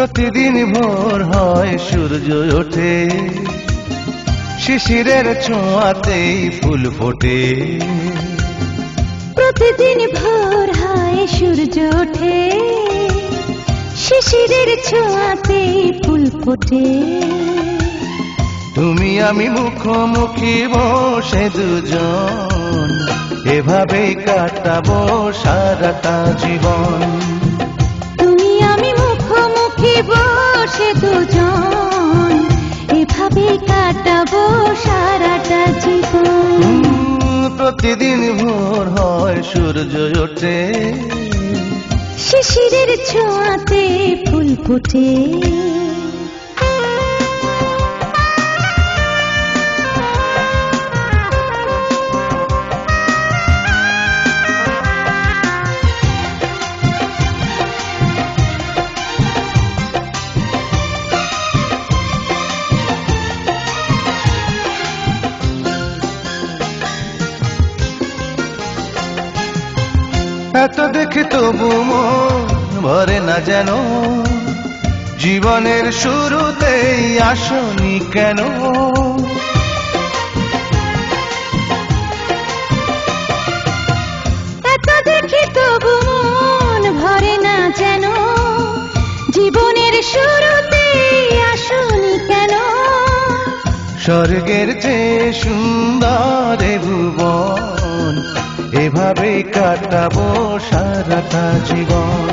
প্রতিদিন ভোর হয় সূর্য ওঠে, শিশিরের ছোঁয়াতেই ফুল ফোটে। প্রতিদিন ভোর হয় সূর্য ওঠে, শিশিরের ছোঁয়াতেই ফুল ফোটে। তুমি আমি মুখোমুখি বসে দুজন, এভাবেই কাটাবো সারাটা জীবন। তুমি আমি মুখোমুখি বসে দুজন, এভাবেই কাটাবো সারাটা জীবন। প্রতিদিন ভোর হয় সূর্য ওঠে, শিশিরের ছোঁয়াতে ফুল ফোটে। এত দেখে তবু মন ভরে না যেন, জীবনের শুরুতেই আসনি কেন? এত দেখে তবু মন ভরে না যেন, জীবনের শুরুতেই আসনি কেন? স্বর্গের চেয়ে সুন্দর এ ভুবন, এভাবেই কাটাবো সারাটা জীবন।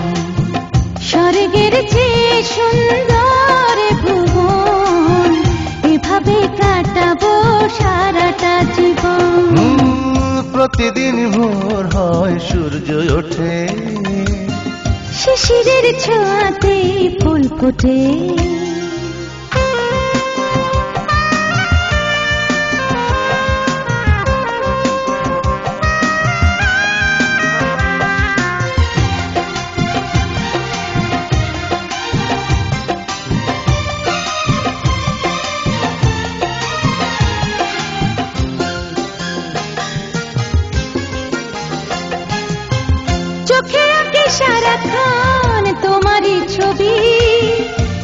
স্বর্গের চেয়ে সুন্দর ভুবন, এভাবে কাটাবো সারাটা জীবন। প্রতিদিন ভোর হয় সূর্য ওঠে, শিশিরের ছোঁয়াতে ফুল ফোটে। চোখে আঁকে সারাক্ষণ তোমারই ছবি,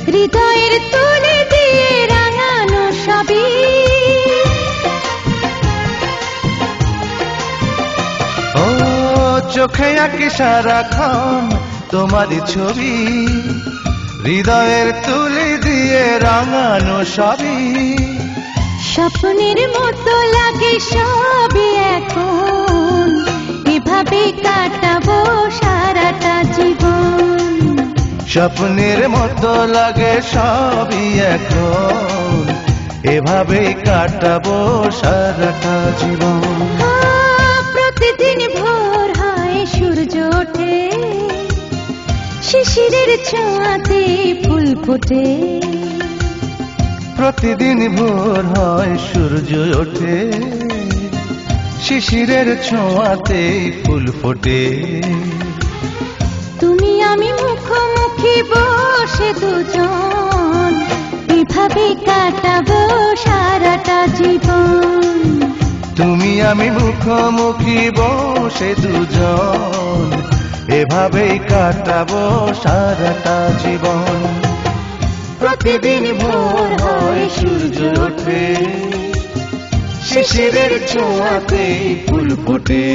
হৃদয়ের তুলে দিয়ে রাঙানো সবই। ও চোখে আঁকে সারাক্ষণ তোমারই ছবি, হৃদয়ের তুলে দিয়ে রাঙানো সবই। স্বপ্নের মতো লাগে সবই এখন, এভাবে কাটাবো সারাটা জীবন। স্বপ্নের মতো লাগে সবই এখন, এভাবেই কাটাবো সারাটা জীবন। প্রতিদিন ভোর হয় সূর্য ওঠে, শিশিরের ছোঁয়াতে ফুল ফোটে। প্রতিদিন ভোর হয় সূর্য ওঠে, শিশিরের ছোঁয়াতে ফুল ফোটে। তুমি আমি মুখোমুখি বসে দুজন, এভাবে কাটাবো সারাটা জীবন। তুমি আমি মুখোমুখি বসে দুজন, এভাবেই কাটাবো সারাটা জীবন। প্রতিদিন ভোর হয় সূর্য ওঠে, শিশিরের ছোঁয়াতে ফুল ফোটে।